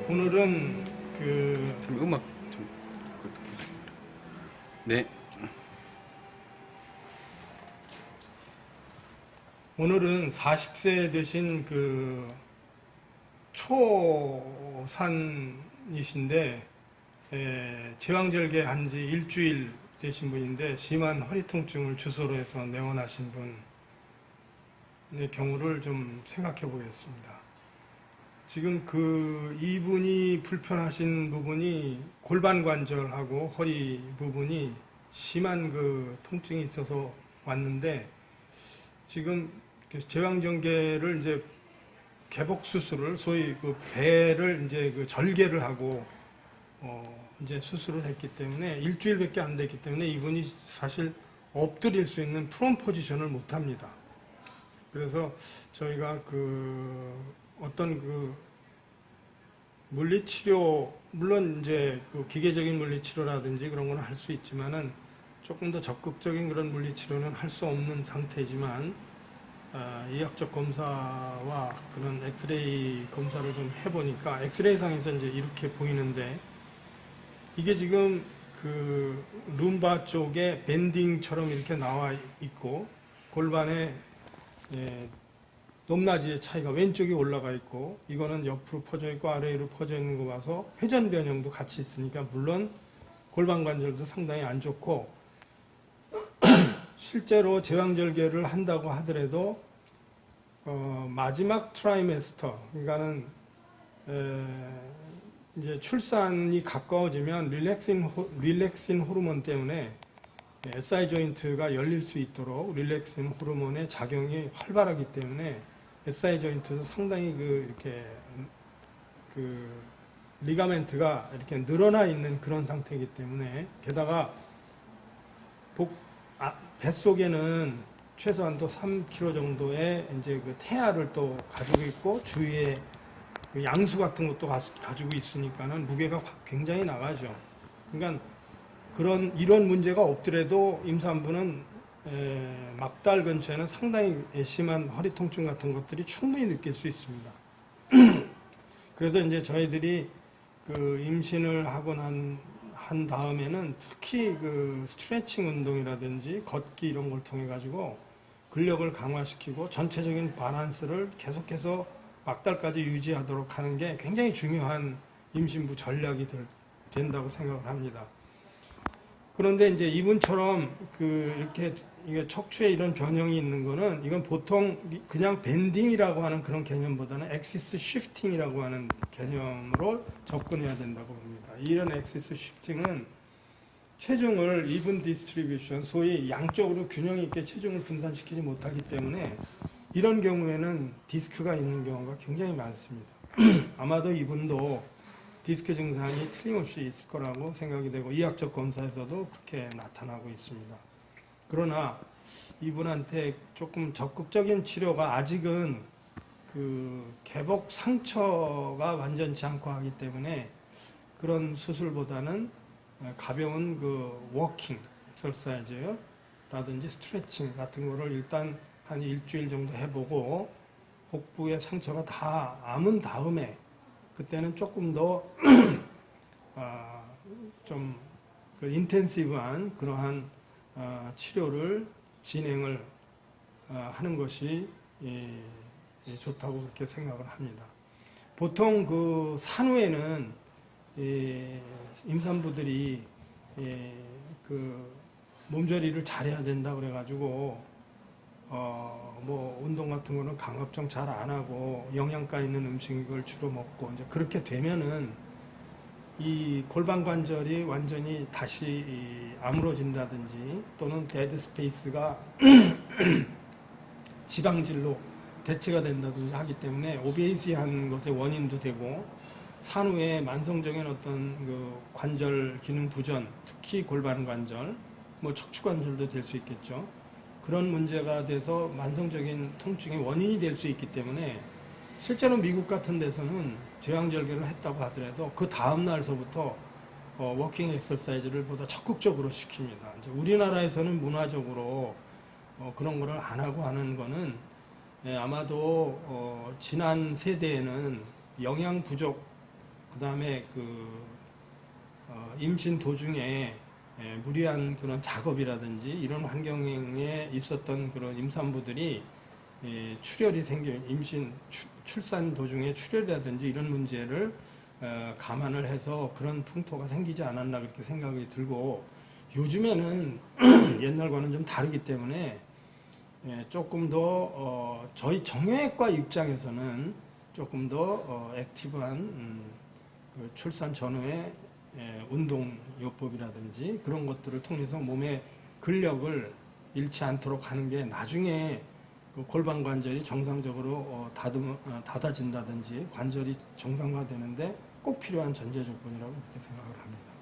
오늘은 음악 좀 네. 오늘은 40세 되신 초산이신데 제왕절개 한 지 일주일 되신 분인데 심한 허리 통증을 주소로 해서 내원하신 분의 경우를 좀 생각해 보겠습니다. 지금 이분이 불편하신 부분이 골반 관절하고 허리 부분이 심한 통증이 있어서 왔는데, 지금 제왕절개를 이제 개복 수술을, 소위 배를 이제 절개를 하고 이제 수술을 했기 때문에 일주일밖에 안 됐기 때문에 이분이 사실 엎드릴 수 있는 프론 포지션을 못 합니다. 그래서 저희가 어떤 물리치료, 물론 이제 기계적인 물리치료라든지 그런 건 할 수 있지만은 조금 더 적극적인 그런 물리치료는 할 수 없는 상태지만, 이학적 검사와 그런 엑스레이 검사를 좀 해보니까 엑스레이상에서 이제 이렇게 보이는데, 이게 지금 룸바 쪽에 밴딩처럼 이렇게 나와 있고, 골반에 높낮이의 차이가 왼쪽이 올라가 있고, 이거는 옆으로 퍼져 있고 아래로 퍼져 있는 거 봐서 회전 변형도 같이 있으니까 물론 골반 관절도 상당히 안 좋고, 실제로 제왕절개를 한다고 하더라도 마지막 트라이메스터, 그러니까는 이제 출산이 가까워지면 릴렉신 호르몬 때문에 SI 조인트가 열릴 수 있도록 릴렉신 호르몬의 작용이 활발하기 때문에 SI 조인트도 상당히 이렇게 리가멘트가 이렇게 늘어나 있는 그런 상태이기 때문에, 게다가 뱃속에는 최소한도 3kg 정도의 이제 태아를 또 가지고 있고, 주위에 양수 같은 것도 가지고 있으니까는 무게가 굉장히 나가죠. 그러니까 이런 문제가 없더라도 임산부는 막달 근처에는 상당히 심한 허리 통증 같은 것들이 충분히 느낄 수 있습니다. 그래서 이제 저희들이 임신을 하고 한 다음에는 특히 스트레칭 운동이라든지 걷기 이런 걸 통해 가지고 근력을 강화시키고 전체적인 밸런스를 계속해서 막달까지 유지하도록 하는 게 굉장히 중요한 임신부 전략이 된다고 생각을 합니다. 그런데 이제 이분처럼 이렇게 척추에 이런 변형이 있는 거는, 이건 보통 그냥 밴딩이라고 하는 그런 개념보다는 엑시스 쉬프팅이라고 하는 개념으로 접근해야 된다고 봅니다. 이런 엑시스 쉬프팅은 체중을 이븐 디스트리뷰션, 소위 양쪽으로 균형 있게 체중을 분산시키지 못하기 때문에 이런 경우에는 디스크가 있는 경우가 굉장히 많습니다. 아마도 이분도 디스크 증상이 틀림없이 있을 거라고 생각이 되고, 이학적 검사에서도 그렇게 나타나고 있습니다. 그러나 이분한테 조금 적극적인 치료가 아직은 개복 상처가 완전치 않고 하기 때문에 그런 수술보다는 가벼운 워킹 엑서사이즈라든지 스트레칭 같은 거를 일단 한 일주일 정도 해보고, 복부의 상처가 다 아문 다음에 그때는 조금 더 좀 인텐시브한 그러한 치료를 진행을 하는 것이 좋다고 그렇게 생각을 합니다. 보통 산후에는 임산부들이 몸조리를 잘해야 된다 그래가지고 뭐 운동 같은 거는 강압적 잘 안 하고 영양가 있는 음식을 주로 먹고, 이제 그렇게 되면은 이 골반 관절이 완전히 다시 아물어진다든지 또는 데드 스페이스가 지방질로 대체가 된다든지 하기 때문에 오베이시한 것의 원인도 되고, 산후에 만성적인 어떤 관절 기능 부전, 특히 골반 관절, 뭐 척추 관절도 될 수 있겠죠. 그런 문제가 돼서 만성적인 통증의 원인이 될 수 있기 때문에, 실제로 미국 같은 데서는 제왕절개를 했다고 하더라도 그 다음 날서부터 워킹 엑서사이즈를 보다 적극적으로 시킵니다. 이제 우리나라에서는 문화적으로 그런 거를 안 하고 하는 거는 아마도 지난 세대에는 영양 부족, 그 다음에 임신 도중에 무리한 그런 작업이라든지 이런 환경에 있었던 그런 임산부들이 출혈이 출산 도중에 출혈이라든지 이런 문제를 감안을 해서 그런 풍토가 생기지 않았나 그렇게 생각이 들고, 요즘에는 옛날과는 좀 다르기 때문에 조금 더 저희 정형외과 입장에서는 조금 더 액티브한 그 출산 전후의 운동요법이라든지 그런 것들을 통해서 몸의 근력을 잃지 않도록 하는 게 나중에 그 골반 관절이 정상적으로 닫아진다든지 관절이 정상화되는데 꼭 필요한 전제 조건이라고 그렇게 생각을 합니다.